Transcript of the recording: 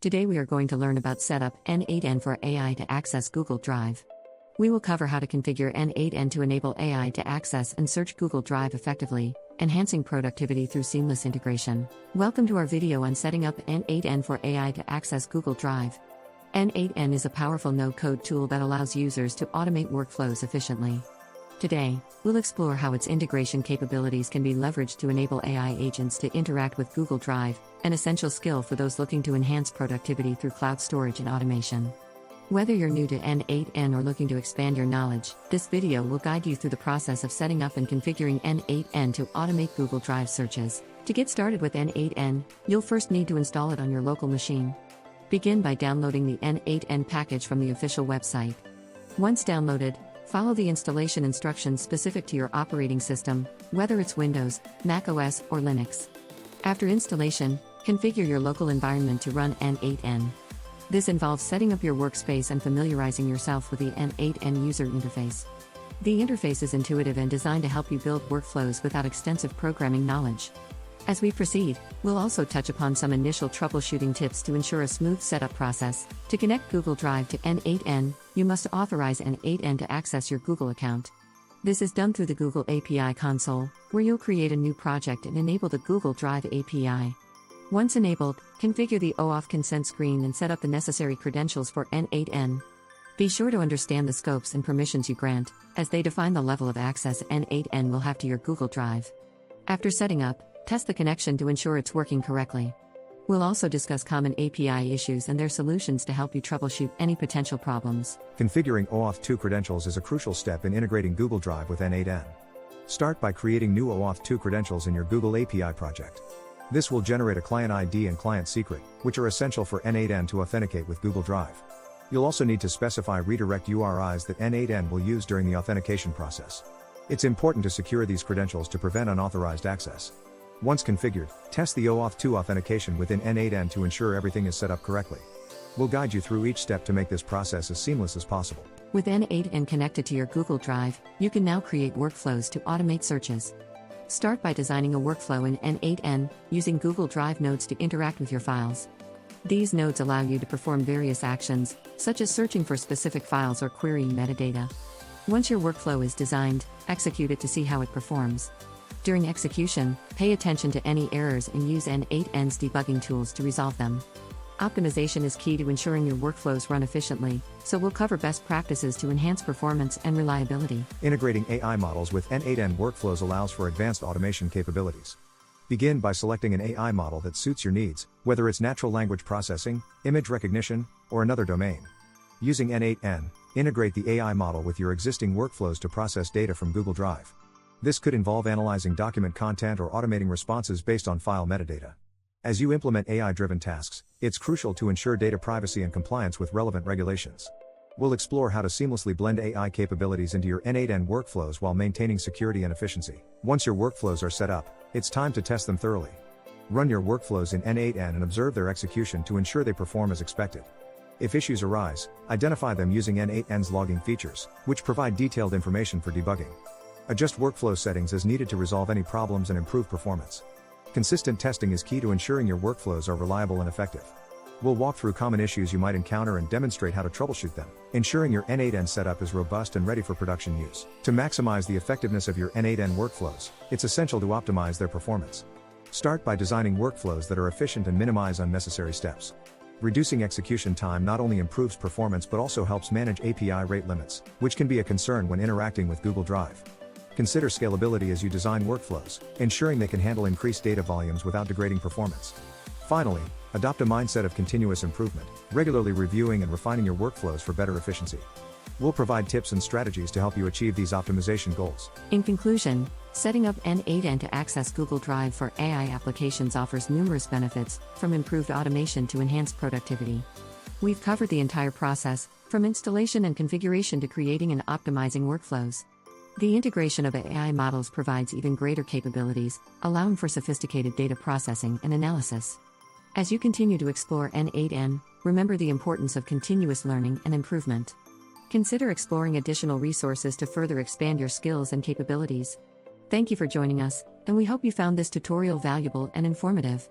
Today we are going to learn about setup n8n for AI to access Google Drive. We will cover how to configure n8n to enable AI to access and search Google Drive effectively, enhancing productivity through seamless integration. Welcome to our video on setting up n8n for AI to access Google Drive. n8n is a powerful no-code tool that allows users to automate workflows efficiently. Today, we'll explore how its integration capabilities can be leveraged to enable AI agents to interact with Google Drive, an essential skill for those looking to enhance productivity through cloud storage and automation. Whether you're new to n8n or looking to expand your knowledge, this video will guide you through the process of setting up and configuring n8n to automate Google Drive searches. To get started with n8n, you'll first need to install it on your local machine. Begin by downloading the n8n package from the official website. Once downloaded, follow the installation instructions specific to your operating system, whether it's Windows, Mac OS, or Linux. After installation, configure your local environment to run n8n. This involves setting up your workspace and familiarizing yourself with the n8n user interface. The interface is intuitive and designed to help you build workflows without extensive programming knowledge. As we proceed, we'll also touch upon some initial troubleshooting tips to ensure a smooth setup process. To connect Google Drive to n8n, you must authorize n8n to access your Google account. This is done through the Google API console, where you'll create a new project and enable the Google Drive API. Once enabled, configure the OAuth consent screen and set up the necessary credentials for n8n. Be sure to understand the scopes and permissions you grant, as they define the level of access n8n will have to your Google Drive. After setting up, test the connection to ensure it's working correctly. We'll also discuss common API issues and their solutions to help you troubleshoot any potential problems. Configuring OAuth 2 credentials is a crucial step in integrating Google Drive with n8n. Start by creating new OAuth 2 credentials in your Google API project. This will generate a client ID and client secret, which are essential for n8n to authenticate with Google Drive. You'll also need to specify redirect URIs that n8n will use during the authentication process. It's important to secure these credentials to prevent unauthorized access. Once configured, test the OAuth 2 authentication within n8n to ensure everything is set up correctly. We'll guide you through each step to make this process as seamless as possible. With n8n connected to your Google Drive, you can now create workflows to automate searches. Start by designing a workflow in n8n, using Google Drive nodes to interact with your files. These nodes allow you to perform various actions, such as searching for specific files or querying metadata. Once your workflow is designed, execute it to see how it performs. During execution, pay attention to any errors and use n8n's debugging tools to resolve them. Optimization is key to ensuring your workflows run efficiently, so we'll cover best practices to enhance performance and reliability. Integrating AI models with n8n workflows allows for advanced automation capabilities. Begin by selecting an AI model that suits your needs, whether it's natural language processing, image recognition, or another domain. Using n8n, integrate the AI model with your existing workflows to process data from Google Drive. This could involve analyzing document content or automating responses based on file metadata. As you implement AI-driven tasks, it's crucial to ensure data privacy and compliance with relevant regulations. We'll explore how to seamlessly blend AI capabilities into your n8n workflows while maintaining security and efficiency. Once your workflows are set up, it's time to test them thoroughly. Run your workflows in n8n and observe their execution to ensure they perform as expected. If issues arise, identify them using n8n's logging features, which provide detailed information for debugging. Adjust workflow settings as needed to resolve any problems and improve performance. Consistent testing is key to ensuring your workflows are reliable and effective. We'll walk through common issues you might encounter and demonstrate how to troubleshoot them, ensuring your n8n setup is robust and ready for production use. To maximize the effectiveness of your n8n workflows, it's essential to optimize their performance. Start by designing workflows that are efficient and minimize unnecessary steps. Reducing execution time not only improves performance but also helps manage API rate limits, which can be a concern when interacting with Google Drive. Consider scalability as you design workflows, ensuring they can handle increased data volumes without degrading performance. Finally, adopt a mindset of continuous improvement, regularly reviewing and refining your workflows for better efficiency. We'll provide tips and strategies to help you achieve these optimization goals. In conclusion, setting up n8n to access Google Drive for AI applications offers numerous benefits, from improved automation to enhanced productivity. We've covered the entire process, from installation and configuration to creating and optimizing workflows. The integration of AI models provides even greater capabilities, allowing for sophisticated data processing and analysis. As you continue to explore n8n, remember the importance of continuous learning and improvement. Consider exploring additional resources to further expand your skills and capabilities. Thank you for joining us, and we hope you found this tutorial valuable and informative.